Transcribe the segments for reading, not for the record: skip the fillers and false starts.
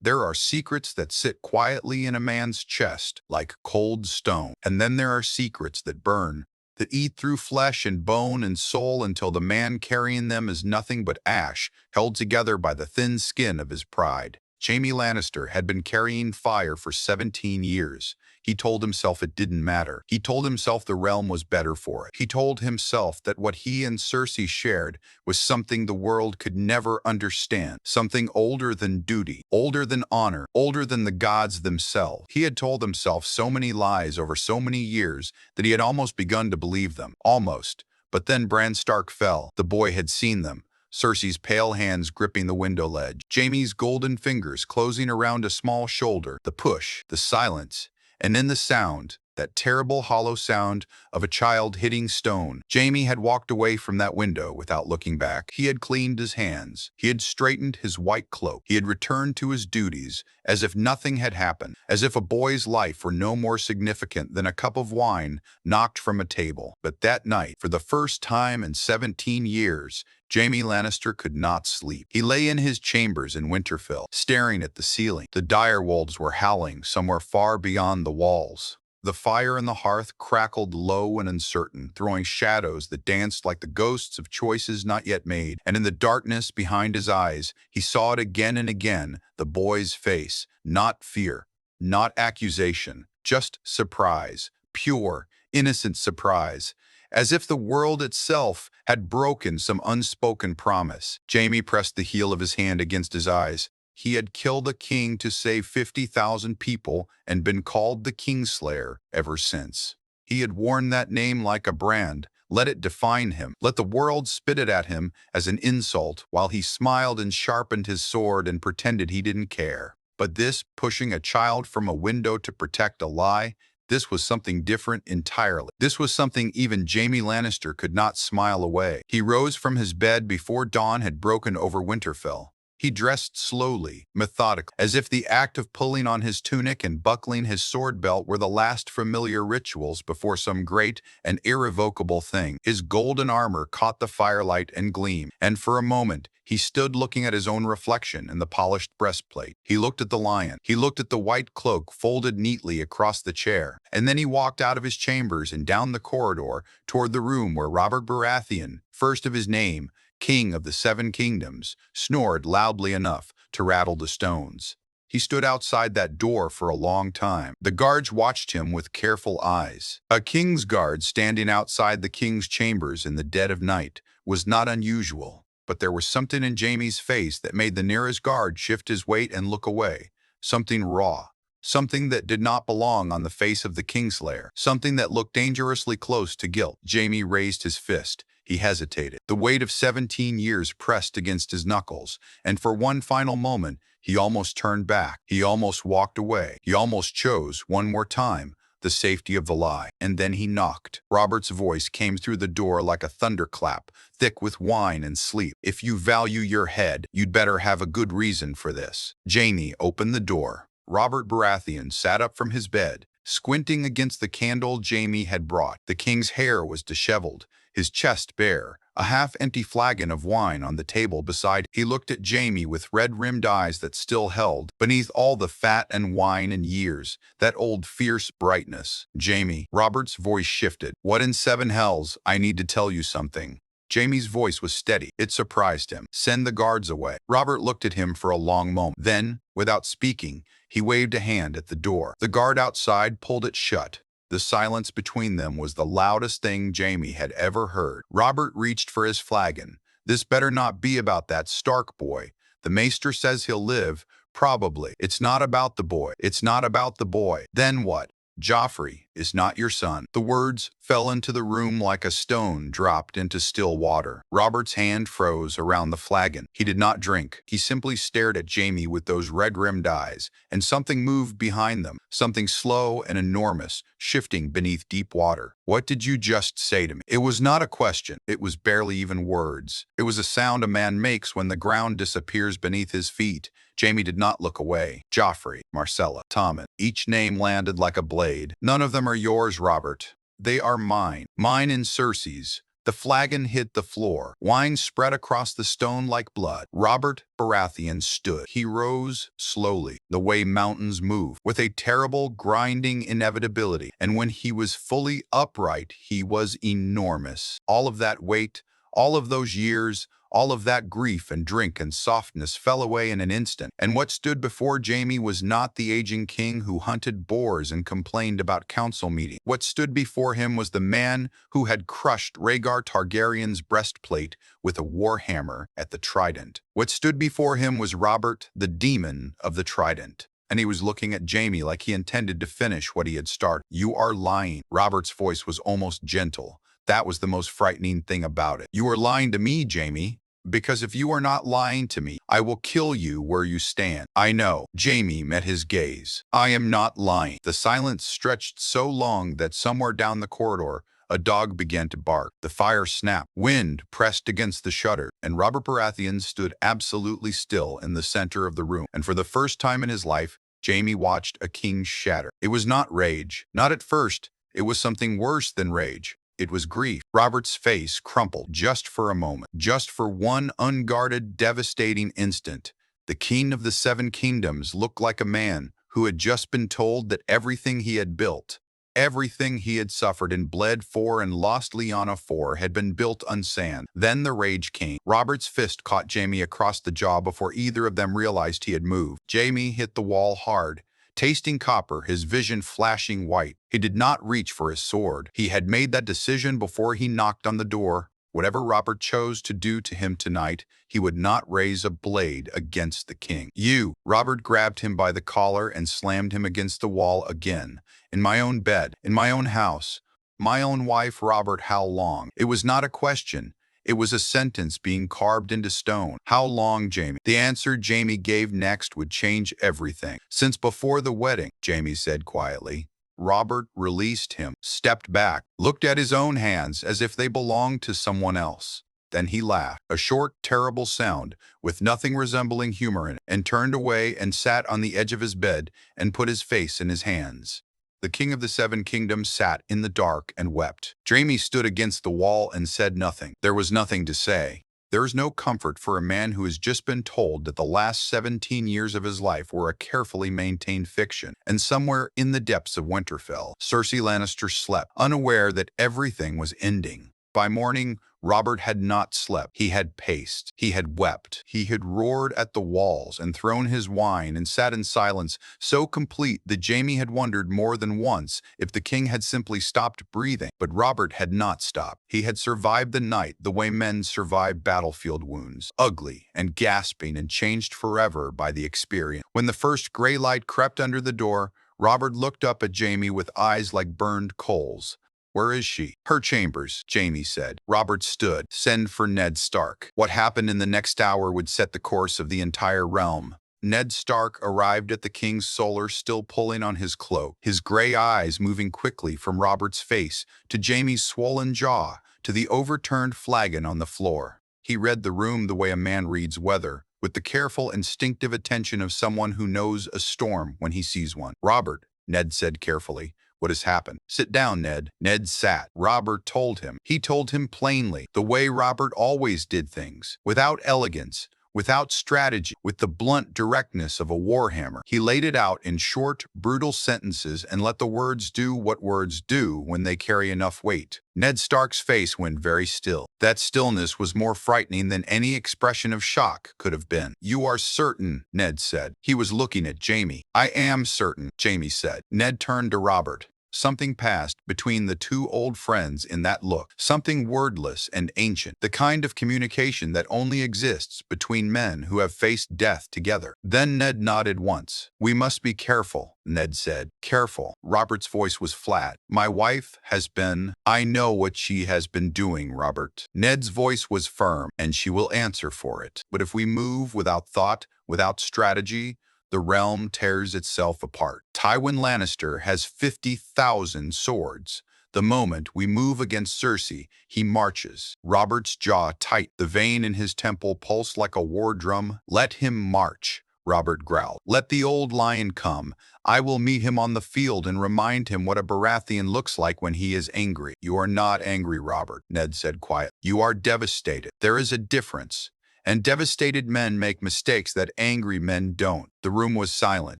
There are secrets that sit quietly in a man's chest, like cold stone. And then there are secrets that burn, that eat through flesh and bone and soul until the man carrying them is nothing but ash, held together by the thin skin of his pride. Jaime Lannister had been carrying fire for 17 years. He told himself it didn't matter. He told himself the realm was better for it. He told himself that what he and Cersei shared was something the world could never understand, something older than duty, older than honor, older than the gods themselves. He had told himself so many lies over so many years that he had almost begun to believe them. Almost. But then Bran Stark fell. The boy had seen them. Cersei's pale hands gripping the window ledge, Jaime's golden fingers closing around a small shoulder, the push, the silence, and then the sound, that terrible hollow sound of a child hitting stone. Jaime had walked away from that window without looking back. He had cleaned his hands. He had straightened his white cloak. He had returned to his duties as if nothing had happened, as if a boy's life were no more significant than a cup of wine knocked from a table. But that night, for the first time in 17 years, Jaime Lannister could not sleep. He lay in his chambers in Winterfell, staring at the ceiling. The direwolves were howling somewhere far beyond the walls. The fire in the hearth crackled low and uncertain, throwing shadows that danced like the ghosts of choices not yet made. And in the darkness behind his eyes, he saw it again and again, the boy's face. Not fear, not accusation, just surprise. Pure, innocent surprise. As if the world itself had broken some unspoken promise. Jaime pressed the heel of his hand against his eyes. He had killed a king to save 50,000 people and been called the Kingslayer ever since. He had worn that name like a brand. Let it define him. Let the world spit it at him as an insult while he smiled and sharpened his sword and pretended he didn't care. But this, pushing a child from a window to protect a lie, this was something different entirely. This was something even Jaime Lannister could not smile away. He rose from his bed before dawn had broken over Winterfell. He dressed slowly, methodically, as if the act of pulling on his tunic and buckling his sword belt were the last familiar rituals before some great and irrevocable thing. His golden armor caught the firelight and gleam, and for a moment he stood looking at his own reflection in the polished breastplate. He looked at the lion. He looked at the white cloak folded neatly across the chair, and then he walked out of his chambers and down the corridor toward the room where Robert Baratheon, first of his name, King of the Seven Kingdoms, snored loudly enough to rattle the stones. He stood outside that door for a long time. The guards watched him with careful eyes. A king's guard standing outside the king's chambers in the dead of night was not unusual, but there was something in Jaime's face that made the nearest guard shift his weight and look away. Something raw. Something that did not belong on the face of the Kingslayer. Something that looked dangerously close to guilt. Jaime raised his fist. He hesitated. The weight of 17 years pressed against his knuckles, and for one final moment, he almost turned back. He almost walked away. He almost chose, one more time, the safety of the lie. And then he knocked. Robert's voice came through the door like a thunderclap, thick with wine and sleep. "If you value your head, you'd better have a good reason for this." Jaime opened the door. Robert Baratheon sat up from his bed, squinting against the candle Jaime had brought. The king's hair was disheveled, his chest bare, a half-empty flagon of wine on the table beside. He looked at Jaime with red-rimmed eyes that still held, beneath all the fat and wine and years, that old fierce brightness. "Jaime," Robert's voice shifted. "What in seven hells? I need to tell you something." Jaime's voice was steady. It surprised him. "Send the guards away." Robert looked at him for a long moment. Then, without speaking, he waved a hand at the door. The guard outside pulled it shut. The silence between them was the loudest thing Jaime had ever heard. Robert reached for his flagon. "This better not be about that Stark boy. The maester says he'll live, probably. It's not about the boy. It's not about the boy." "Then what?" "Joffrey is not your son." The words fell into the room like a stone dropped into still water. Robert's hand froze around the flagon. He did not drink. He simply stared at Jaime with those red-rimmed eyes, and something moved behind them, something slow and enormous, shifting beneath deep water. "What did you just say to me?" It was not a question. It was barely even words. It was a sound a man makes when the ground disappears beneath his feet. Jaime did not look away. "Joffrey, Marcella, Tommen." Each name landed like a blade. "None of them are yours, Robert. They are mine. Mine and Cersei's. The flagon hit the floor. Wine spread across the stone like blood. Robert Baratheon stood. He rose slowly, the way mountains move, with a terrible, grinding inevitability. And when he was fully upright, he was enormous. All of that weight, all of those years, all of that grief and drink and softness fell away in an instant, and what stood before Jaime was not the aging king who hunted boars and complained about council meetings. What stood before him was the man who had crushed Rhaegar Targaryen's breastplate with a warhammer at the Trident. What stood before him was Robert, the demon of the Trident. And he was looking at Jaime like he intended to finish what he had started. "You are lying." Robert's voice was almost gentle. That was the most frightening thing about it. "You are lying to me, Jaime. Because if you are not lying to me, I will kill you where you stand." "I know." Jaime met his gaze. "I am not lying." The silence stretched so long that somewhere down the corridor, a dog began to bark. The fire snapped. Wind pressed against the shutter, and Robert Baratheon stood absolutely still in the center of the room. And for the first time in his life, Jaime watched a king shatter. It was not rage. Not at first. It was something worse than rage. It was grief. Robert's face crumpled just for a moment, just for one unguarded, devastating instant. The king of the Seven Kingdoms looked like a man who had just been told that everything he had built, everything he had suffered and bled for and lost Lyanna for, had been built on sand. Then the rage came. Robert's fist caught Jaime across the jaw before either of them realized he had moved. Jaime hit the wall hard, tasting copper, his vision flashing white. He did not reach for his sword. He had made that decision before he knocked on the door. Whatever Robert chose to do to him tonight, he would not raise a blade against the king. "You!" Robert grabbed him by the collar and slammed him against the wall again. "In my own bed, in my own house, my own wife, Robert, how long?" It was not a question. It was a sentence being carved into stone. "How long, Jaime?" The answer Jaime gave next would change everything. "Since before the wedding," Jaime said quietly. Robert released him, stepped back, looked at his own hands as if they belonged to someone else. Then he laughed, a short, terrible sound, with nothing resembling humor in it, and turned away and sat on the edge of his bed and put his face in his hands. The king of the Seven Kingdoms sat in the dark and wept. Jaime stood against the wall and said nothing. There was nothing to say. There is no comfort for a man who has just been told that the last 17 years of his life were a carefully maintained fiction. And somewhere in the depths of Winterfell, Cersei Lannister slept, unaware that everything was ending. By morning, Robert had not slept. He had paced. He had wept. He had roared at the walls and thrown his wine and sat in silence so complete that Jaime had wondered more than once if the king had simply stopped breathing. But Robert had not stopped. He had survived the night the way men survive battlefield wounds, ugly and gasping and changed forever by the experience. When the first gray light crept under the door, Robert looked up at Jaime with eyes like burned coals. "Where is she?" "Her chambers," Jaime said. Robert stood. "Send for Ned Stark." What happened in the next hour would set the course of the entire realm. Ned Stark arrived at the king's solar, still pulling on his cloak, his gray eyes moving quickly from Robert's face to Jaime's swollen jaw to the overturned flagon on the floor. He read the room the way a man reads weather, with the careful, instinctive attention of someone who knows a storm when he sees one. "Robert," Ned said carefully, "what has happened?" "Sit down, Ned." Ned sat. Robert told him. He told him plainly, the way Robert always did things, without elegance, without strategy, with the blunt directness of a warhammer. He laid it out in short, brutal sentences and let the words do what words do when they carry enough weight. Ned Stark's face went very still. That stillness was more frightening than any expression of shock could have been. "You are certain," Ned said. He was looking at Jaime. "I am certain," Jaime said. Ned turned to Robert. Something passed between the two old friends in that look, something wordless and ancient, the kind of communication that only exists between men who have faced death together. Then Ned nodded once. "We must be careful," Ned said. "Careful." Robert's voice was flat. "My wife has been... I know what she has been doing, Robert." Ned's voice was firm, "and she will answer for it. But if we move without thought, without strategy, the realm tears itself apart. Tywin Lannister has 50,000 swords. The moment we move against Cersei, he marches." Robert's jaw tight. The vein in his temple pulsed like a war drum. "Let him march," Robert growled. "Let the old lion come. I will meet him on the field and remind him what a Baratheon looks like when he is angry." "You are not angry, Robert," Ned said quietly. "You are devastated. There is a difference. And devastated men make mistakes that angry men don't." The room was silent.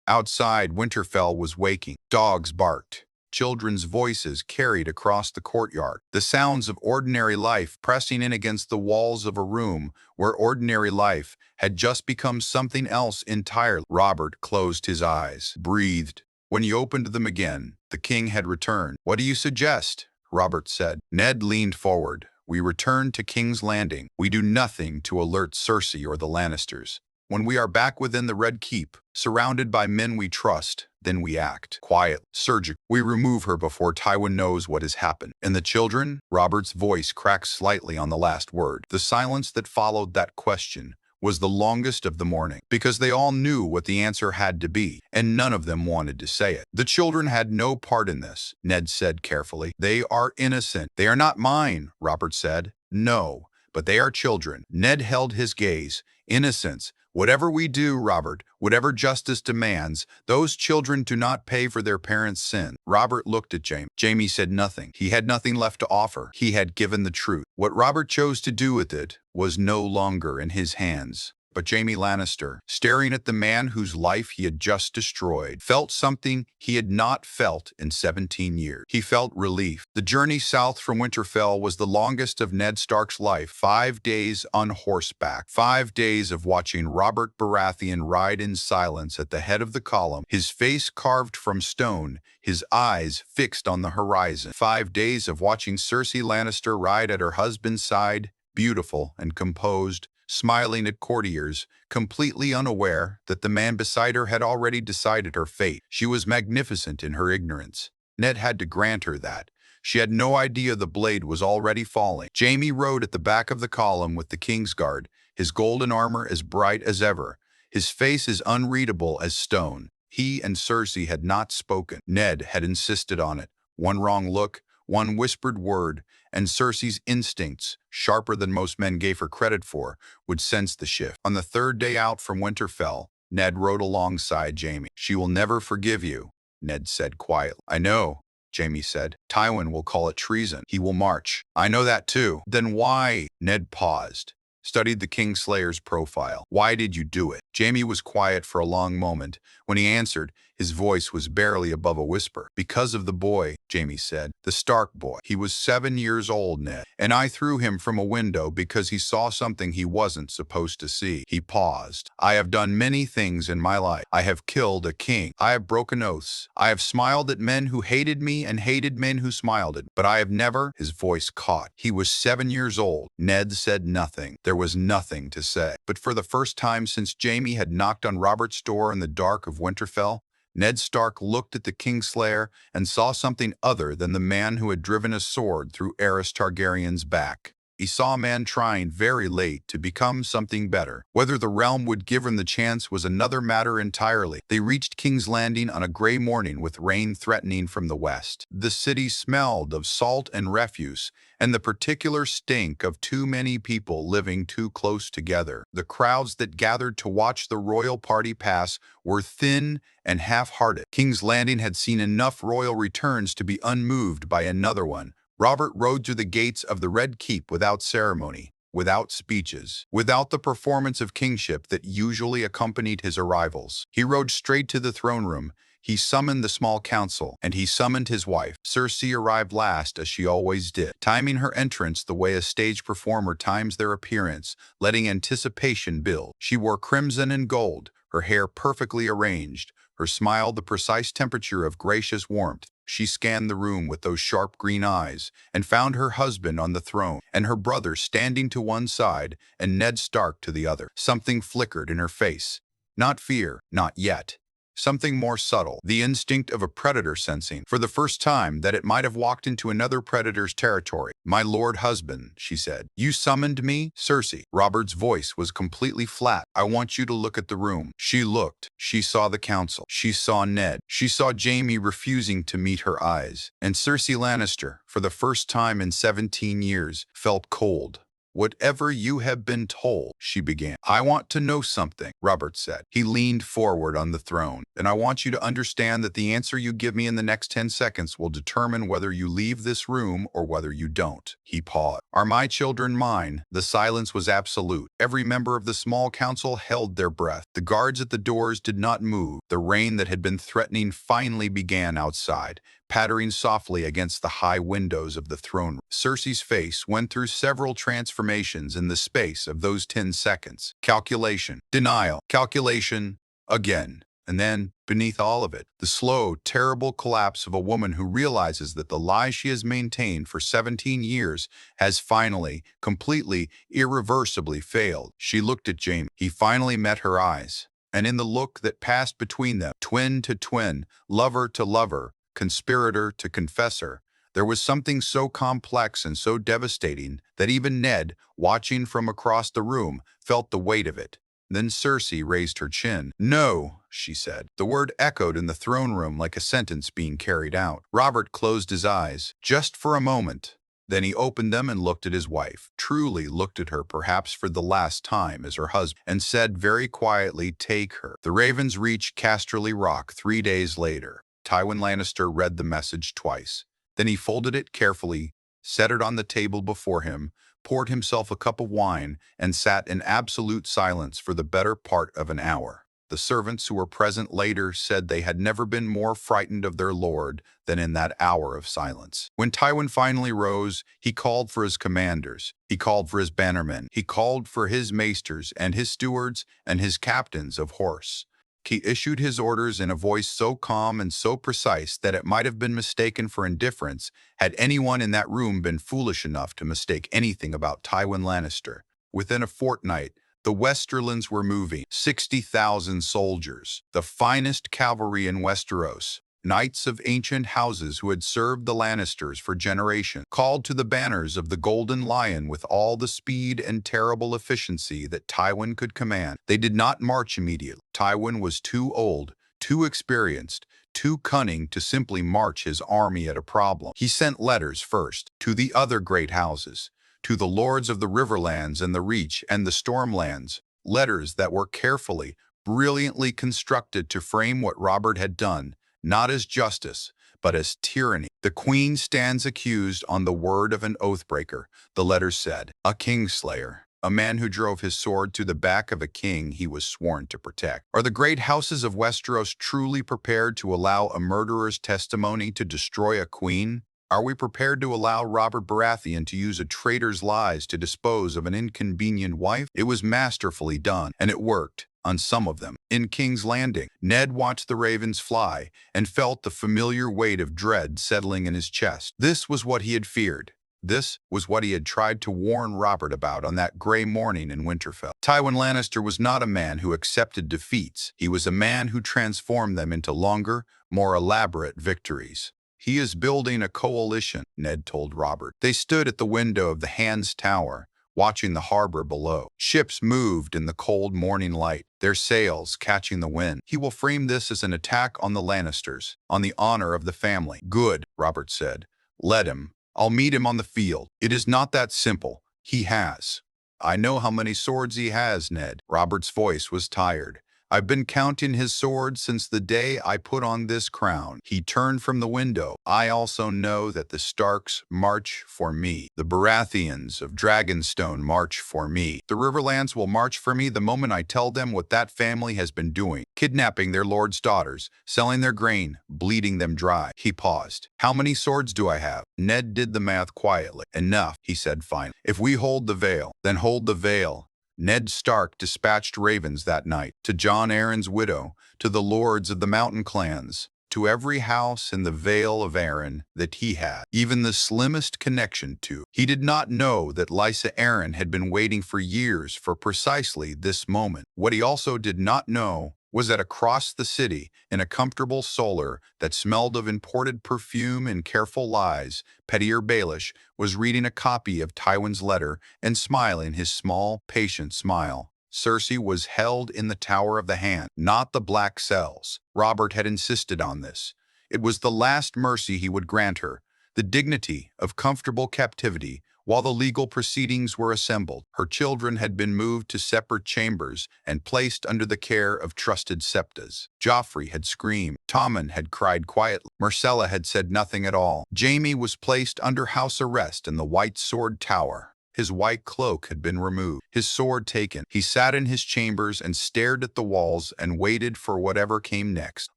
Outside, Winterfell was waking. Dogs barked. Children's voices carried across the courtyard. The sounds of ordinary life pressing in against the walls of a room where ordinary life had just become something else entirely. Robert closed his eyes, breathed. When he opened them again, the king had returned. "What do you suggest?" Robert said. Ned leaned forward. "We return to King's Landing. We do nothing to alert Cersei or the Lannisters. When we are back within the Red Keep, surrounded by men we trust, then we act. Quiet, surgical. We remove her before Tywin knows what has happened." "And the children?" Robert's voice cracked slightly on the last word. The silence that followed that question was the longest of the morning, because they all knew what the answer had to be, and none of them wanted to say it. "The children had no part in this," Ned said carefully. "They are innocent." "They are not mine," Robert said. "No, but they are children." Ned held his gaze. "Innocence. Whatever we do, Robert, whatever justice demands, those children do not pay for their parents' sin." Robert looked at Jaime. Jaime said nothing. He had nothing left to offer. He had given the truth. What Robert chose to do with it was no longer in his hands. But Jaime Lannister, staring at the man whose life he had just destroyed, felt something he had not felt in 17 years. He felt relief. The journey south from Winterfell was the longest of Ned Stark's life. 5 days on horseback. 5 days of watching Robert Baratheon ride in silence at the head of the column, his face carved from stone, his eyes fixed on the horizon. 5 days of watching Cersei Lannister ride at her husband's side, beautiful and composed, smiling at courtiers, completely unaware that the man beside her had already decided her fate. She was magnificent in her ignorance. Ned had to grant her that. She had no idea the blade was already falling. Jaime rode at the back of the column with the Kingsguard, his golden armor as bright as ever, his face as unreadable as stone. He and Cersei had not spoken. Ned had insisted on it. One wrong look, one whispered word, and Cersei's instincts, sharper than most men gave her credit for, would sense the shift. On the 3rd day out from Winterfell, Ned rode alongside Jaime. "She will never forgive you," Ned said quietly. "I know," Jaime said. "Tywin will call it treason. He will march." "I know that too." "Then why?" Ned paused, studied the Kingslayer's profile. "Why did you do it?" Jaime was quiet for a long moment. When he answered, his voice was barely above a whisper. "Because of the boy," Jaime said. "The Stark boy. He was 7 years old, Ned. And I threw him from a window because he saw something he wasn't supposed to see." He paused. "I have done many things in my life. I have killed a king. I have broken oaths. I have smiled at men who hated me and hated men who smiled at me. But I have never—" His voice caught. He was 7 years old. Ned said nothing. There was nothing to say. But for the first time since Jaime had knocked on Robert's door in the dark of Winterfell, Ned Stark looked at the Kingslayer and saw something other than the man who had driven a sword through Aerys Targaryen's back. He saw a man trying very late to become something better. Whether the realm would give him the chance was another matter entirely. They reached King's Landing on a gray morning with rain threatening from the west. The city smelled of salt and refuse, and the particular stink of too many people living too close together. The crowds that gathered to watch the royal party pass were thin and half-hearted. King's Landing had seen enough royal returns to be unmoved by another one. Robert rode through the gates of the Red Keep without ceremony, without speeches, without the performance of kingship that usually accompanied his arrivals. He rode straight to the throne room. He summoned the small council, and he summoned his wife. Cersei arrived last, as she always did, timing her entrance the way a stage performer times their appearance, letting anticipation build. She wore crimson and gold, her hair perfectly arranged, her smile the precise temperature of gracious warmth. She scanned the room with those sharp green eyes and found her husband on the throne and her brother standing to one side and Ned Stark to the other. Something flickered in her face. Not fear, not yet. Something more subtle, the instinct of a predator sensing, for the first time, that it might have walked into another predator's territory. "My lord husband," she said. "You summoned me?" "Cersei." Robert's voice was completely flat. "I want you to look at the room." She looked. She saw the council. She saw Ned. She saw Jaime refusing to meet her eyes. And Cersei Lannister, for the first time in 17 years, felt cold. Whatever you have been told, she began. I want to know something, Robert said. He leaned forward on the throne. And I want you to understand that the answer you give me in the next 10 seconds will determine whether you leave this room or whether you don't. He paused. Are my children mine? The silence was absolute. Every member of the small council held their breath. The guards at the doors did not move. The rain that had been threatening finally began outside, pattering softly against the high windows of the throne room. Cersei's face went through several transformations in the space of those 10 seconds. Calculation, denial, calculation, again. And then, beneath all of it, the slow, terrible collapse of a woman who realizes that the lie she has maintained for 17 years has finally, completely, irreversibly failed. She looked at Jaime. He finally met her eyes. And in the look that passed between them, twin to twin, lover to lover, conspirator to confessor, there was something so complex and so devastating that even Ned, watching from across the room, felt the weight of it. Then Cersei raised her chin. No, she said. The word echoed in the throne room like a sentence being carried out. Robert closed his eyes, just for a moment. Then he opened them and looked at his wife, truly looked at her perhaps for the last time as her husband, and said very quietly, take her. The ravens reached Casterly Rock 3 days later. Tywin Lannister read the message twice. Then he folded it carefully, set it on the table before him, poured himself a cup of wine, and sat in absolute silence for the better part of an hour. The servants who were present later said they had never been more frightened of their lord than in that hour of silence. When Tywin finally rose, he called for his commanders. He called for his bannermen. He called for his maesters and his stewards and his captains of horse. He issued his orders in a voice so calm and so precise that it might have been mistaken for indifference had anyone in that room been foolish enough to mistake anything about Tywin Lannister. Within a fortnight, the Westerlands were moving. 60,000 soldiers, the finest cavalry in Westeros, knights of ancient houses who had served the Lannisters for generations, called to the banners of the Golden Lion with all the speed and terrible efficiency that Tywin could command. They did not march immediately. Tywin was too old, too experienced, too cunning to simply march his army at a problem. He sent letters first to the other great houses, to the lords of the Riverlands and the Reach and the Stormlands, letters that were carefully, brilliantly constructed to frame what Robert had done, not as justice, but as tyranny. The queen stands accused on the word of an oathbreaker, the letter said, a kingslayer, a man who drove his sword to the back of a king he was sworn to protect. Are the great houses of Westeros truly prepared to allow a murderer's testimony to destroy a queen? Are we prepared to allow Robert Baratheon to use a traitor's lies to dispose of an inconvenient wife? It was masterfully done, and it worked. On some of them. In King's Landing, Ned watched the ravens fly and felt the familiar weight of dread settling in his chest. This was what he had feared. This was what he had tried to warn Robert about on that gray morning in Winterfell. Tywin Lannister was not a man who accepted defeats. He was a man who transformed them into longer, more elaborate victories. He is building a coalition, Ned told Robert. They stood at the window of the Hand's Tower, watching the harbor below. Ships moved in the cold morning light, their sails catching the wind. He will frame this as an attack on the Lannisters, on the honor of the family. Good, Robert said. Let him. I'll meet him on the field. It is not that simple. He has. I know how many swords he has, Ned. Robert's voice was tired. I've been counting his swords since the day I put on this crown. He turned from the window. I also know that the Starks march for me. The Baratheons of Dragonstone march for me. The Riverlands will march for me the moment I tell them what that family has been doing. Kidnapping their lord's daughters, selling their grain, bleeding them dry. He paused. How many swords do I have? Ned did the math quietly. Enough, he said finally. If we hold the Vale, then hold the Vale. Ned Stark dispatched ravens that night, to Jon Arryn's widow, to the lords of the mountain clans, to every house in the Vale of Arryn that he had, even the slimmest connection to. He did not know that Lysa Arryn had been waiting for years for precisely this moment. What he also did not know was that across the city, in a comfortable solar that smelled of imported perfume and careful lies, Pettier Baelish was reading a copy of Tywin's letter and smiling his small, patient smile. Cersei was held in the Tower of the Hand, not the black cells. Robert had insisted on this. It was the last mercy he would grant her, the dignity of comfortable captivity, While the legal proceedings were assembled, her children had been moved to separate chambers and placed under the care of trusted septas. Joffrey had screamed. Tommen had cried quietly. Myrcella had said nothing at all. Jaime was placed under house arrest in the White Sword Tower. His white cloak had been removed, his sword taken. He sat in his chambers and stared at the walls and waited for whatever came next.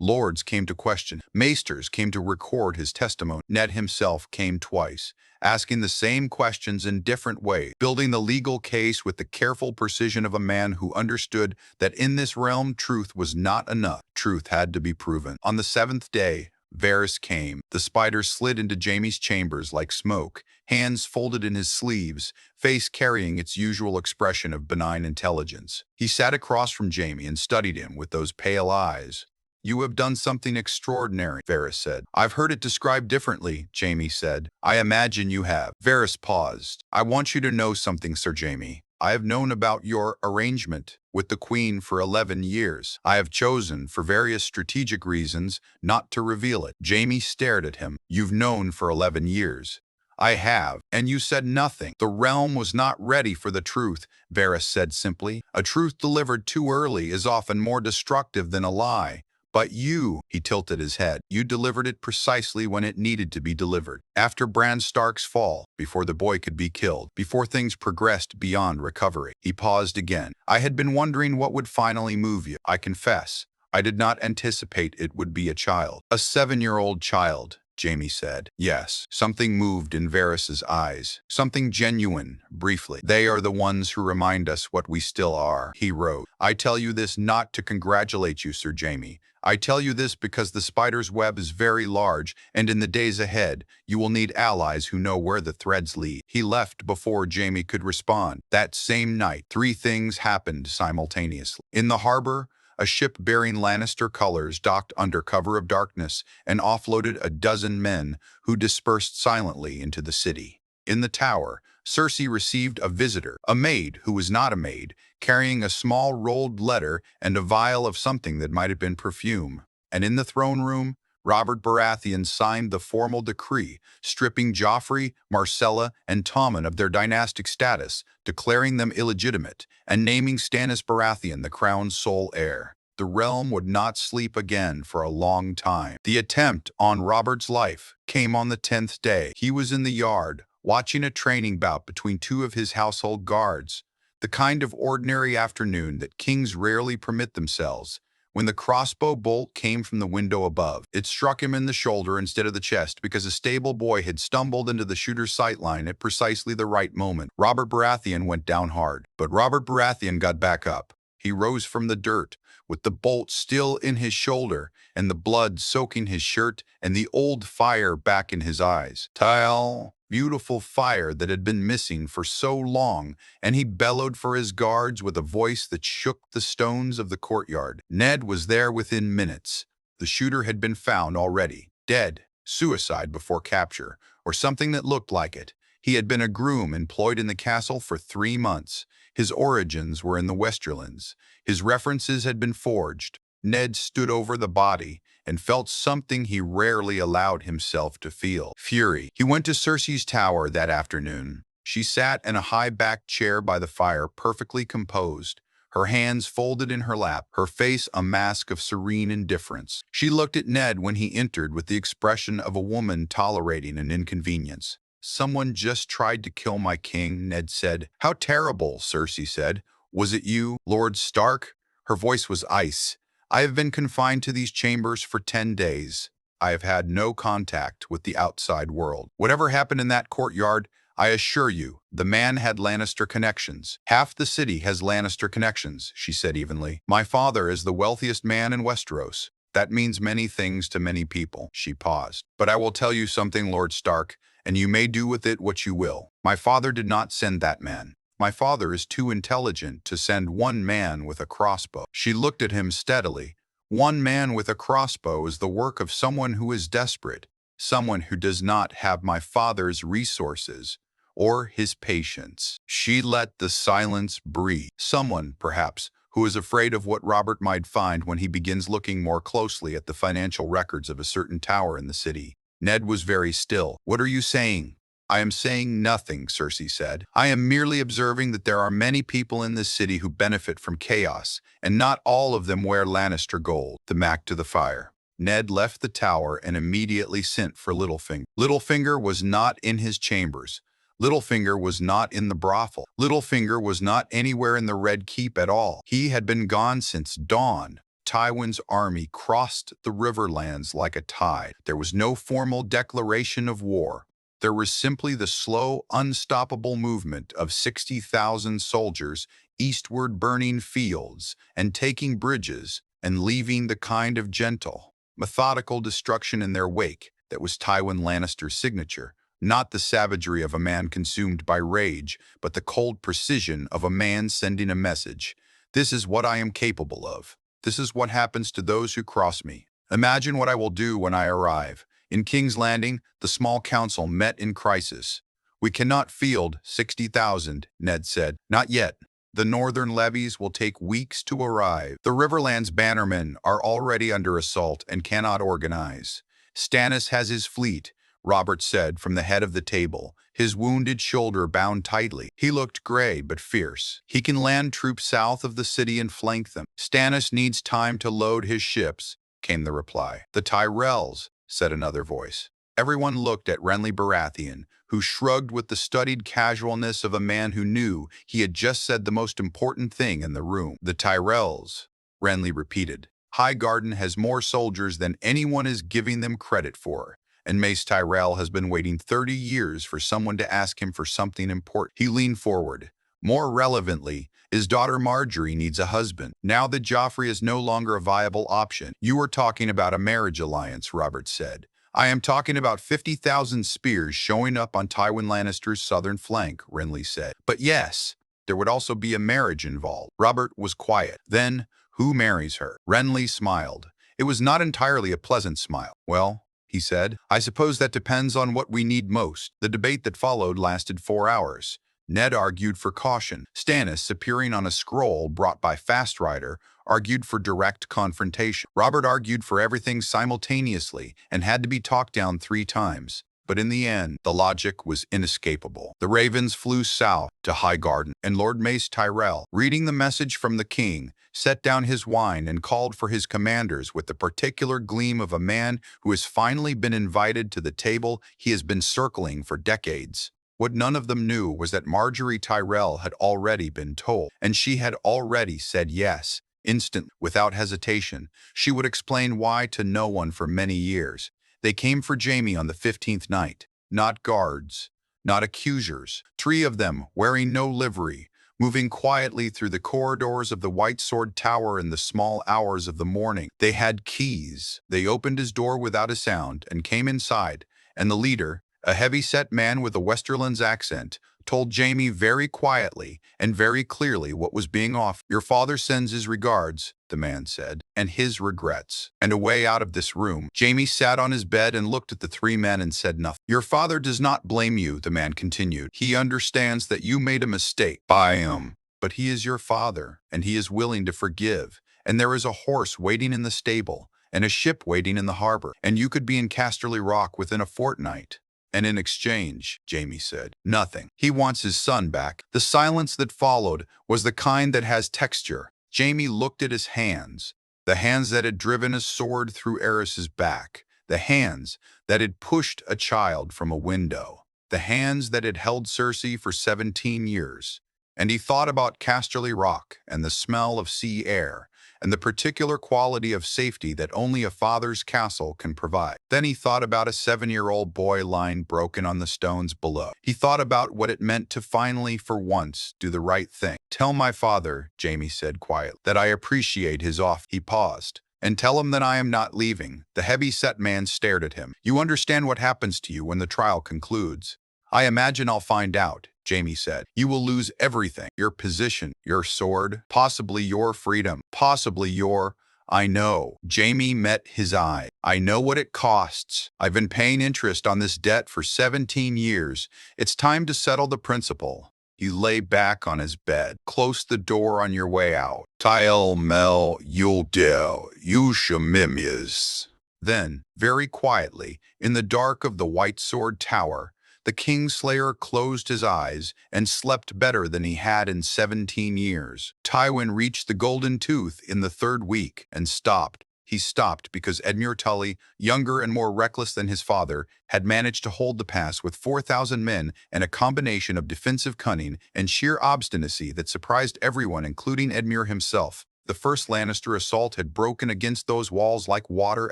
Lords came to question. Maesters came to record his testimony. Ned himself came twice, asking the same questions in different ways, building the legal case with the careful precision of a man who understood that in this realm truth was not enough. Truth had to be proven. On the seventh day, Varys came. The spider slid into Jaime's chambers like smoke, hands folded in his sleeves, face carrying its usual expression of benign intelligence. He sat across from Jaime and studied him with those pale eyes. "You have done something extraordinary," Varys said. "I've heard it described differently," Jaime said. "I imagine you have." Varys paused. "I want you to know something, Sir Jaime. I have known about your arrangement with the Queen for 11 years. I have chosen, for various strategic reasons, not to reveal it." Jaime stared at him. "You've known for 11 years. "I have, and you said nothing." "The realm was not ready for the truth," Varys said simply. "A truth delivered too early is often more destructive than a lie. But you," he tilted his head, "you delivered it precisely when it needed to be delivered. After Bran Stark's fall, before the boy could be killed, before things progressed beyond recovery." He paused again. "I had been wondering what would finally move you. I confess, I did not anticipate it would be a child." "A 7-year-old child," Jaime said. Yes, something moved in Varys's eyes. Something genuine, briefly. "They are the ones who remind us what we still are," he wrote. "I tell you this not to congratulate you, Sir Jaime. I tell you this because the spider's web is very large, and in the days ahead, you will need allies who know where the threads lead." He left before Jaime could respond. That same night, 3 things happened simultaneously. In the harbor, a ship bearing Lannister colors docked under cover of darkness and offloaded a dozen men who dispersed silently into the city. In the tower, Cersei received a visitor, a maid who was not a maid, carrying a small rolled letter and a vial of something that might have been perfume. And in the throne room, Robert Baratheon signed the formal decree, stripping Joffrey, Myrcella, and Tommen of their dynastic status, declaring them illegitimate, and naming Stannis Baratheon the crown's sole heir. The realm would not sleep again for a long time. The attempt on Robert's life came on the 10th day. He was in the yard, watching a training bout between 2 of his household guards, the kind of ordinary afternoon that kings rarely permit themselves, when the crossbow bolt came from the window above. It struck him in the shoulder instead of the chest because a stable boy had stumbled into the shooter's sightline at precisely the right moment. Robert Baratheon went down hard, but Robert Baratheon got back up. He rose from the dirt, with the bolt still in his shoulder and the blood soaking his shirt and the old fire back in his eyes. Tyle, beautiful fire that had been missing for so long, and he bellowed for his guards with a voice that shook the stones of the courtyard. Ned was there within minutes. The shooter had been found already, dead, suicide before capture, or something that looked like it. He had been a groom employed in the castle for 3 months. His origins were in the Westerlands. His references had been forged. Ned stood over the body and felt something he rarely allowed himself to feel: fury. He went to Cersei's tower that afternoon. She sat in a high-backed chair by the fire, perfectly composed, her hands folded in her lap, her face a mask of serene indifference. She looked at Ned when he entered with the expression of a woman tolerating an inconvenience. "Someone just tried to kill my king," Ned said. "How terrible," Cersei said. "Was it you, Lord Stark?" Her voice was ice. "I have been confined to these chambers for 10 days. I have had no contact with the outside world. Whatever happened in that courtyard, I assure you, the man had Lannister connections. Half the city has Lannister connections," she said evenly. "My father is the wealthiest man in Westeros. That means many things to many people." She paused. "But I will tell you something, Lord Stark, and you may do with it what you will. My father did not send that man. My father is too intelligent to send one man with a crossbow." She looked at him steadily. "One man with a crossbow is the work of someone who is desperate, someone who does not have my father's resources or his patience." She let the silence breathe. "Someone, perhaps, who is afraid of what Robert might find when he begins looking more closely at the financial records of a certain tower in the city." Ned was very still. "What are you saying?" I am saying nothing, Cersei said. I am merely observing that there are many people in this city who benefit from chaos, and not all of them wear Lannister gold. The Mac to the fire. Ned left the tower and immediately sent for Littlefinger. Littlefinger was not in his chambers. Littlefinger was not in the brothel. Littlefinger was not anywhere in the Red Keep at all. He had been gone since dawn. Tywin's army crossed the Riverlands like a tide. There was no formal declaration of war. There was simply the slow, unstoppable movement of 60,000 soldiers eastward, burning fields and taking bridges and leaving the kind of gentle, methodical destruction in their wake that was Tywin Lannister's signature, not the savagery of a man consumed by rage, but the cold precision of a man sending a message. This is what I am capable of. This is what happens to those who cross me. Imagine what I will do when I arrive. In King's Landing, the small council met in crisis. We cannot field 60,000, Ned said. Not yet. The northern levies will take weeks to arrive. The Riverlands bannermen are already under assault and cannot organize. Stannis has his fleet, Robert said from the head of the table, his wounded shoulder bound tightly. He looked gray but fierce. He can land troops south of the city and flank them. Stannis needs time to load his ships, came the reply. The Tyrells, said another voice. Everyone looked at Renly Baratheon, who shrugged with the studied casualness of a man who knew he had just said the most important thing in the room. The Tyrells, Renly repeated. Highgarden has more soldiers than anyone is giving them credit for, and Mace Tyrell has been waiting 30 years for someone to ask him for something important. He leaned forward. More relevantly, his daughter Marjorie needs a husband. Now that Joffrey is no longer a viable option, you are talking about a marriage alliance, Robert said. I am talking about 50,000 spears showing up on Tywin Lannister's southern flank, Renly said. But yes, there would also be a marriage involved. Robert was quiet. Then, who marries her? Renly smiled. It was not entirely a pleasant smile. Well, he said, I suppose that depends on what we need most. The debate that followed lasted 4 hours. Ned argued for caution. Stannis, appearing on a scroll brought by Fast Rider, argued for direct confrontation. Robert argued for everything simultaneously and had to be talked down 3 times. But in the end, the logic was inescapable. The ravens flew south to Highgarden, and Lord Mace Tyrell, reading the message from the king, set down his wine and called for his commanders with the particular gleam of a man who has finally been invited to the table he has been circling for decades. What none of them knew was that Marjorie Tyrell had already been told, and she had already said yes, instantly, without hesitation. She would explain why to no one for many years. They came for Jaime on the 15th night, not guards, not accusers. 3 of them, wearing no livery, moving quietly through the corridors of the White Sword Tower in the small hours of the morning. They had keys. They opened his door without a sound and came inside, and the leader, a heavy-set man with a Westerland's accent, told Jaime very quietly and very clearly what was being offered. Your father sends his regards, the man said, and his regrets. And away out of this room, Jaime sat on his bed and looked at the 3 men and said nothing. Your father does not blame you, the man continued. He understands that you made a mistake by him, but he is your father, and he is willing to forgive. And there is a horse waiting in the stable, and a ship waiting in the harbor, and you could be in Casterly Rock within a fortnight. And in exchange, Jaime said, nothing. He wants his son back. The silence that followed was the kind that has texture. Jaime looked at his hands, the hands that had driven a sword through Aerys's back, the hands that had pushed a child from a window, the hands that had held Cersei for 17 years. And he thought about Casterly Rock and the smell of sea air, and the particular quality of safety that only a father's castle can provide. Then he thought about a 7-year-old boy lying broken on the stones below. He thought about what it meant to finally, for once, do the right thing. Tell my father, Jaime said quietly, that I appreciate his offer. He paused. And tell him that I am not leaving. The heavy-set man stared at him. You understand what happens to you when the trial concludes. I imagine I'll find out, Jaime said. You will lose everything. Your position, your sword, possibly your freedom, possibly your... I know. Jaime met his eye. I know what it costs. I've been paying interest on this debt for 17 years. It's time to settle the principal. He lay back on his bed. Close the door on your way out. Tael mel yuldel yushamimis. Then, very quietly, in the dark of the White Sword Tower, The Kingslayer closed his eyes and slept better than he had in 17 years. Tywin reached the Golden Tooth in the third week and stopped. He stopped because Edmure Tully, younger and more reckless than his father, had managed to hold the pass with 4,000 men and a combination of defensive cunning and sheer obstinacy that surprised everyone, including Edmure himself. The first Lannister assault had broken against those walls like water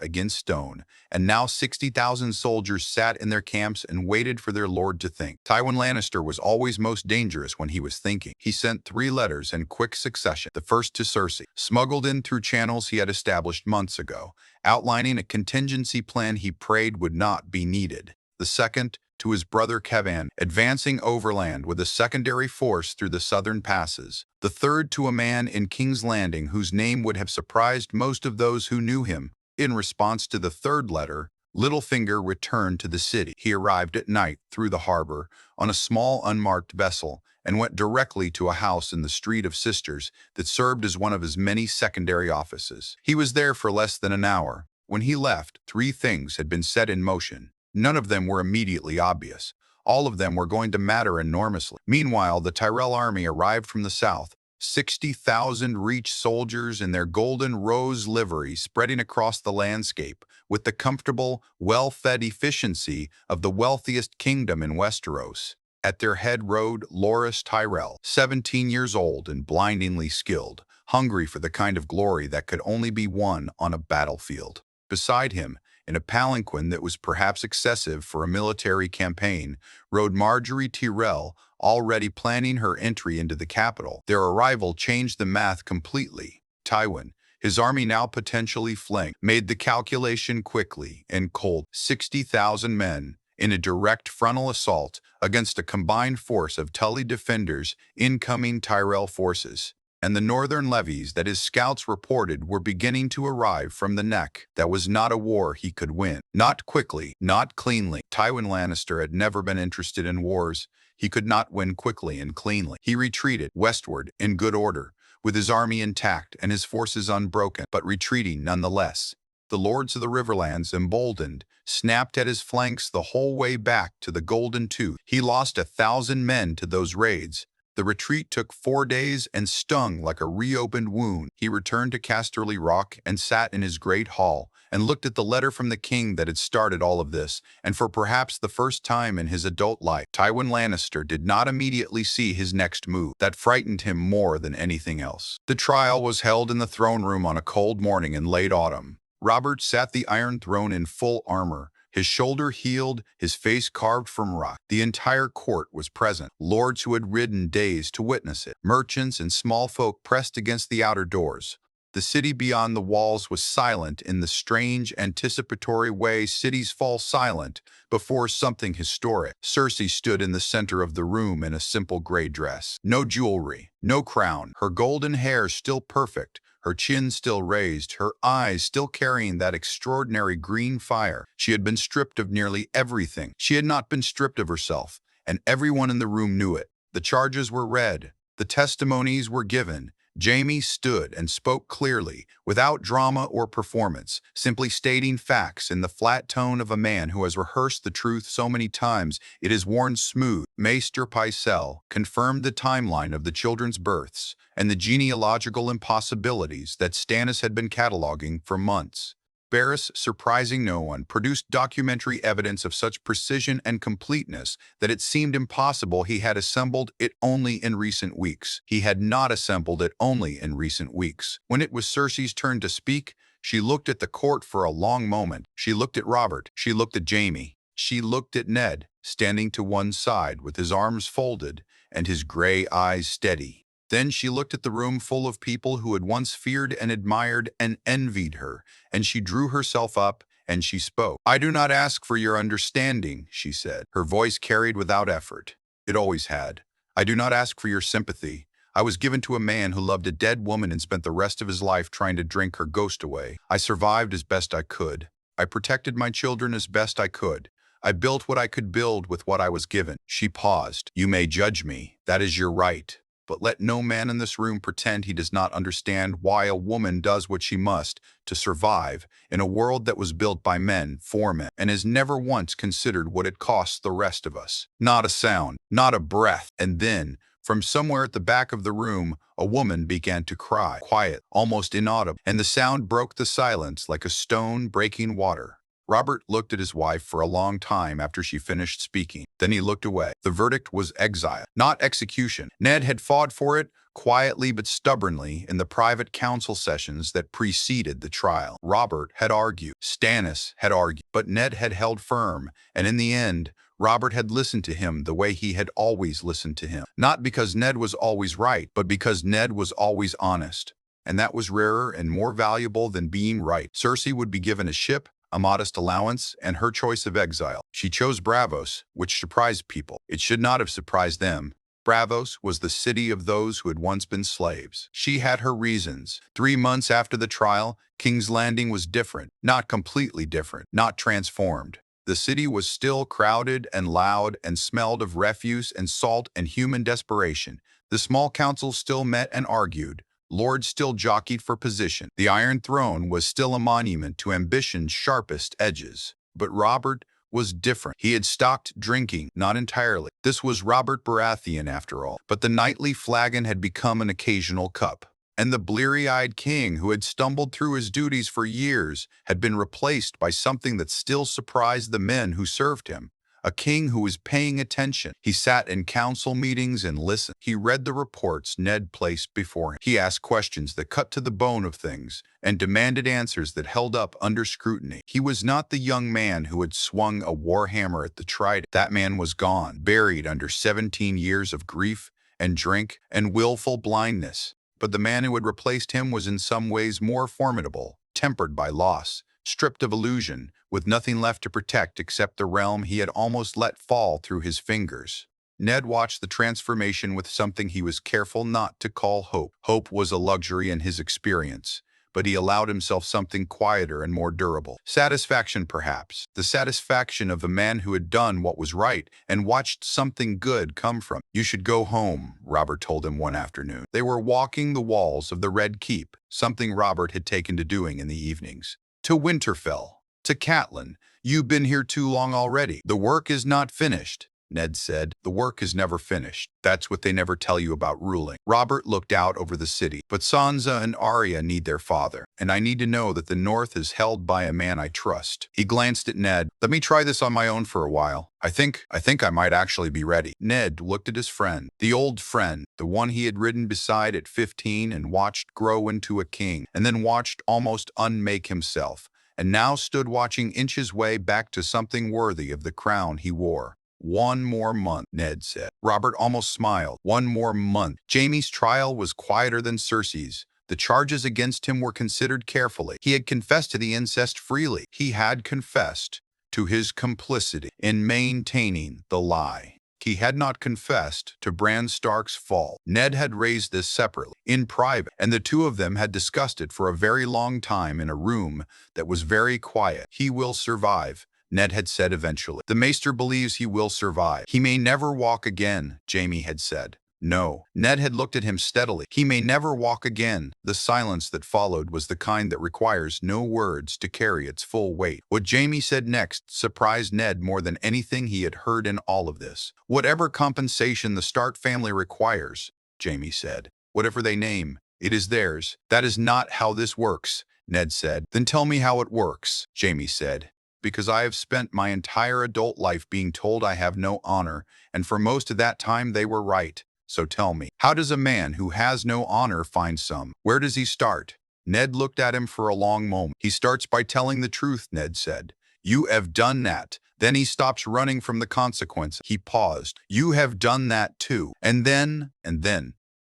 against stone, and now 60,000 soldiers sat in their camps and waited for their lord to think. Tywin Lannister was always most dangerous when he was thinking. He sent 3 letters in quick succession. The first to Cersei, smuggled in through channels he had established months ago, outlining a contingency plan he prayed would not be needed. The second to his brother Kevan, advancing overland with a secondary force through the southern passes. The third to a man in King's Landing whose name would have surprised most of those who knew him. In response to the third letter, Littlefinger returned to the city. He arrived at night through the harbor on a small unmarked vessel and went directly to a house in the Street of Sisters that served as one of his many secondary offices. He was there for less than an hour. When he left, 3 things had been set in motion. None of them were immediately obvious. All of them were going to matter enormously. Meanwhile, the Tyrell army arrived from the south, 60,000 Reach soldiers in their golden rose livery spreading across the landscape, with the comfortable, well-fed efficiency of the wealthiest kingdom in Westeros. At their head rode Loras Tyrell, 17 years old and blindingly skilled, hungry for the kind of glory that could only be won on a battlefield. Beside him, in a palanquin that was perhaps excessive for a military campaign, rode Marjorie Tyrell, already planning her entry into the capital. Their arrival changed the math completely. Tywin, his army now potentially flanked, made the calculation quickly and cold. 60,000 men in a direct frontal assault against a combined force of Tully defenders, incoming Tyrell forces, and the northern levies that his scouts reported were beginning to arrive from the neck. That was not a war he could win. Not quickly, not cleanly. Tywin Lannister had never been interested in wars. He could not win quickly and cleanly. He retreated westward in good order, with his army intact and his forces unbroken, but retreating nonetheless. The lords of the Riverlands, emboldened, snapped at his flanks the whole way back to the Golden Tooth. He lost 1,000 men to those raids. The retreat took 4 days and stung like a reopened wound. He returned to Casterly Rock and sat in his great hall and looked at the letter from the king that had started all of this, and for perhaps the first time in his adult life, Tywin Lannister did not immediately see his next move. That frightened him more than anything else. The trial was held in the throne room on a cold morning in late autumn. Robert sat the Iron Throne in full armor, his shoulder healed, his face carved from rock. The entire court was present, lords who had ridden days to witness it. Merchants and small folk pressed against the outer doors. The city beyond the walls was silent in the strange, anticipatory way cities fall silent before something historic. Cersei stood in the center of the room in a simple gray dress. No jewelry, no crown, her golden hair still perfect, her chin still raised, her eyes still carrying that extraordinary green fire. She had been stripped of nearly everything. She had not been stripped of herself, and everyone in the room knew it. The charges were read. The testimonies were given. Jaime stood and spoke clearly, without drama or performance, simply stating facts in the flat tone of a man who has rehearsed the truth so many times it is worn smooth. Maester Pycelle confirmed the timeline of the children's births and the genealogical impossibilities that Stannis had been cataloging for months. Varys, surprising no one, produced documentary evidence of such precision and completeness that it seemed impossible he had assembled it only in recent weeks. He had not assembled it only in recent weeks. When it was Cersei's turn to speak, she looked at the court for a long moment. She looked at Robert. She looked at Jaime. She looked at Ned, standing to one side with his arms folded and his gray eyes steady. Then she looked at the room full of people who had once feared and admired and envied her, and she drew herself up and she spoke. "I do not ask for your understanding," she said. Her voice carried without effort. It always had. "I do not ask for your sympathy. I was given to a man who loved a dead woman and spent the rest of his life trying to drink her ghost away. I survived as best I could. I protected my children as best I could. I built what I could build with what I was given." She paused. "You may judge me. That is your right. But let no man in this room pretend he does not understand why a woman does what she must to survive in a world that was built by men for men and has never once considered what it costs the rest of us. Not a sound, not a breath. And then, from somewhere at the back of the room, a woman began to cry, quiet, almost inaudible, and the sound broke the silence like a stone breaking water. Robert looked at his wife for a long time after she finished speaking. Then he looked away. The verdict was exile, not execution. Ned had fought for it, quietly but stubbornly, in the private council sessions that preceded the trial. Robert had argued. Stannis had argued. But Ned had held firm, and in the end, Robert had listened to him the way he had always listened to him. Not because Ned was always right, but because Ned was always honest. And that was rarer and more valuable than being right. Cersei would be given a ship, a modest allowance, and her choice of exile. She chose Braavos, which surprised people. It should not have surprised them. Braavos was the city of those who had once been slaves. She had her reasons. 3 months after the trial, King's Landing was different. Not completely different, not transformed. The city was still crowded and loud and smelled of refuse and salt and human desperation. The small council still met and argued. Lords still jockeyed for position. The Iron Throne was still a monument to ambition's sharpest edges. But Robert was different. He had stopped drinking, not entirely. This was Robert Baratheon after all. But the nightly flagon had become an occasional cup. And the bleary-eyed king who had stumbled through his duties for years had been replaced by something that still surprised the men who served him. A king who was paying attention. He sat in council meetings and listened. He read the reports Ned placed before him. He asked questions that cut to the bone of things and demanded answers that held up under scrutiny. He was not the young man who had swung a warhammer at the trident. That man was gone, buried under 17 years of grief and drink and willful blindness. But the man who had replaced him was in some ways more formidable, tempered by loss, stripped of illusion, with nothing left to protect except the realm he had almost let fall through his fingers. Ned watched the transformation with something he was careful not to call hope. Hope was a luxury in his experience, but he allowed himself something quieter and more durable. Satisfaction, perhaps. The satisfaction of a man who had done what was right and watched something good come from it. "You should go home," Robert told him one afternoon. They were walking the walls of the Red Keep, something Robert had taken to doing in the evenings. "To Winterfell. To Catelyn. You've been here too long already. The work is not finished," Ned said. "The work is never finished. That's what they never tell you about ruling." Robert looked out over the city. "But Sansa and Arya need their father, and I need to know that the North is held by a man I trust." He glanced at Ned. "Let me try this on my own for a while. I think I might actually be ready." Ned looked at his friend, the old friend, the one he had ridden beside at 15 and watched grow into a king, and then watched almost unmake himself, and now stood watching inch his way back to something worthy of the crown he wore. "1 more month," Ned said. Robert almost smiled. 1 more month. Jaime's trial was quieter than Cersei's. The charges against him were considered carefully. He had confessed to the incest freely. He had confessed to his complicity in maintaining the lie. He had not confessed to Bran Stark's fall. Ned had raised this separately, in private, and the two of them had discussed it for a very long time in a room that was very quiet. "He will survive," Ned had said eventually. "The Maester believes he will survive. He may never walk again," Jaime had said. "No." Ned had looked at him steadily. "He may never walk again." The silence that followed was the kind that requires no words to carry its full weight. What Jaime said next surprised Ned more than anything he had heard in all of this. "Whatever compensation the Stark family requires," Jaime said, "whatever they name, it is theirs." "That is not how this works," Ned said. "Then tell me how it works," Jaime said. "Because I have spent my entire adult life being told I have no honor, and for most of that time they were right. So tell me, how does a man who has no honor find some? Where does he start?" Ned looked at him for a long moment. "He starts by telling the truth," Ned said. "You have done that. Then he stops running from the consequences." He paused. "You have done that too. And then,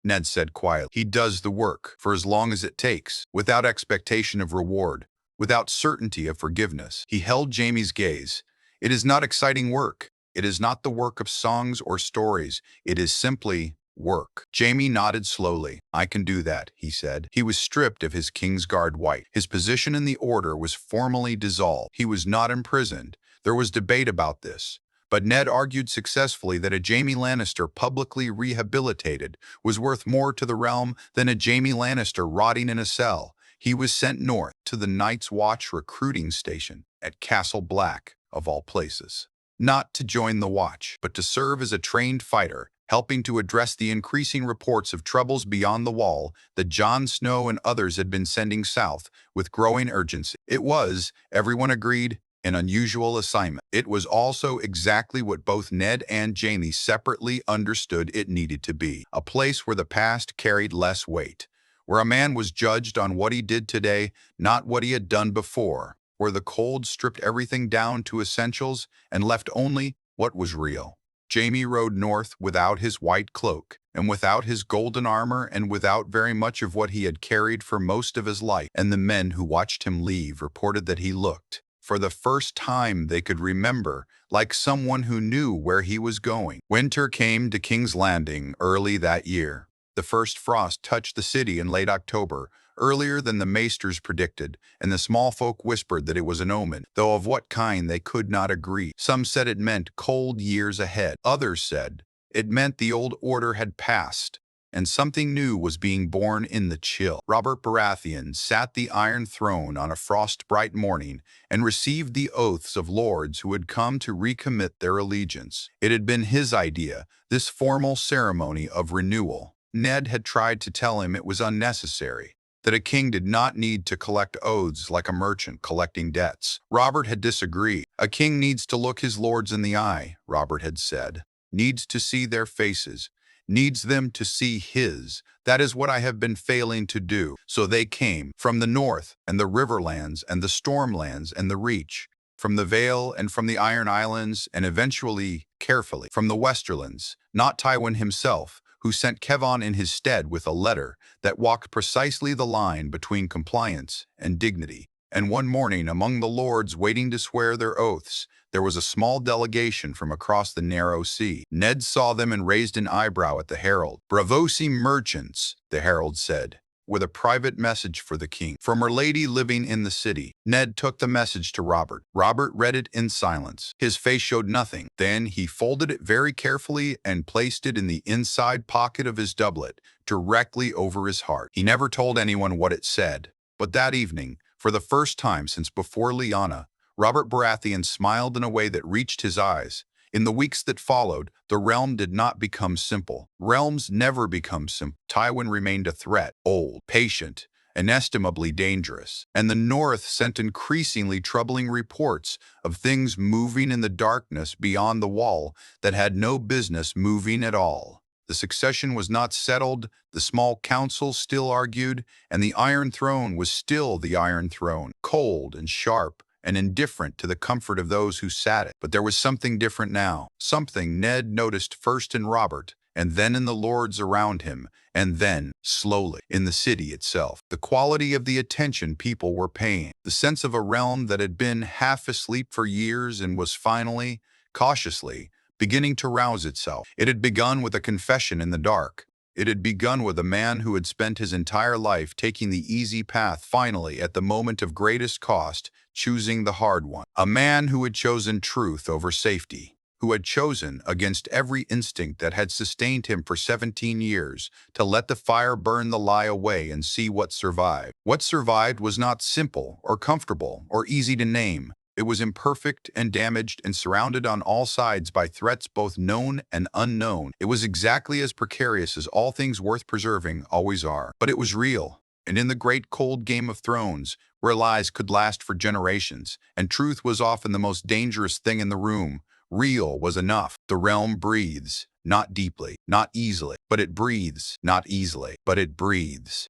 Ned said quietly, "he does the work for as long as it takes, without expectation of reward, without certainty of forgiveness." He held Jaime's gaze. "It is not exciting work. It is not the work of songs or stories. It is simply work." Jaime nodded slowly. "I can do that," he said. He was stripped of his Kingsguard white. His position in the Order was formally dissolved. He was not imprisoned. There was debate about this, But Ned argued successfully that a Jaime Lannister publicly rehabilitated was worth more to the realm than a Jaime Lannister rotting in a cell. He was sent north to the Night's Watch recruiting station at Castle Black, of all places. Not to join the Watch, but to serve as a trained fighter, helping to address the increasing reports of troubles beyond the Wall that Jon Snow and others had been sending south with growing urgency. It was, everyone agreed, an unusual assignment. It was also exactly what both Ned and Jaime separately understood it needed to be, a place where the past carried less weight, where a man was judged on what he did today, not what he had done before, where the cold stripped everything down to essentials and left only what was real. Jaime rode north without his white cloak, and without his golden armor, and without very much of what he had carried for most of his life, and the men who watched him leave reported that he looked, for the first time they could remember, like someone who knew where he was going. Winter came to King's Landing early that year. The first frost touched the city in late October, earlier than the maesters predicted, and the small folk whispered that it was an omen, though of what kind they could not agree. Some said it meant cold years ahead. Others said it meant the old order had passed, and something new was being born in the chill. Robert Baratheon sat the Iron Throne on a frost-bright morning and received the oaths of lords who had come to recommit their allegiance. It had been his idea, this formal ceremony of renewal. Ned had tried to tell him it was unnecessary, that a king did not need to collect oaths like a merchant collecting debts. Robert had disagreed. A king needs to look his lords in the eye, Robert had said, needs to see their faces, needs them to see his. That is what I have been failing to do. So they came from the north and the riverlands and the stormlands and the reach, from the Vale and from the Iron Islands, and eventually, carefully, from the Westerlands, not Tywin himself, who sent Kevon in his stead with a letter that walked precisely the line between compliance and dignity. And one morning, among the lords waiting to swear their oaths, there was a small delegation from across the narrow sea. Ned saw them and raised an eyebrow at the herald. "Bravosi merchants," the herald said, with a private message for the king, from her lady living in the city. Ned took the message to Robert. Robert read it in silence. His face showed nothing. Then he folded it very carefully and placed it in the inside pocket of his doublet, directly over his heart. He never told anyone what it said. But that evening, for the first time since before Lyanna, Robert Baratheon smiled in a way that reached his eyes. In the weeks that followed, the realm did not become simple. Realms never become simple. Tywin remained a threat, old, patient, inestimably dangerous. And the North sent increasingly troubling reports of things moving in the darkness beyond the Wall that had no business moving at all. The succession was not settled, the small council still argued, and the Iron Throne was still the Iron Throne, cold and sharp, and indifferent to the comfort of those who sat it. But there was something different now, something Ned noticed first in Robert, and then in the lords around him, and then, slowly, in the city itself. The quality of the attention people were paying, the sense of a realm that had been half asleep for years and was finally, cautiously, beginning to rouse itself. It had begun with a confession in the dark. It had begun with a man who had spent his entire life taking the easy path, finally, at the moment of greatest cost, choosing the hard one. A man who had chosen truth over safety, who had chosen, against every instinct that had sustained him for 17 years, to let the fire burn the lie away and see what survived. What survived was not simple or comfortable or easy to name. It was imperfect and damaged and surrounded on all sides by threats both known and unknown. It was exactly as precarious as all things worth preserving always are. But it was real. And in the great cold Game of Thrones, where lies could last for generations, and truth was often the most dangerous thing in the room, real was enough. The realm breathes, not deeply, not easily, but it breathes, not easily, but it breathes.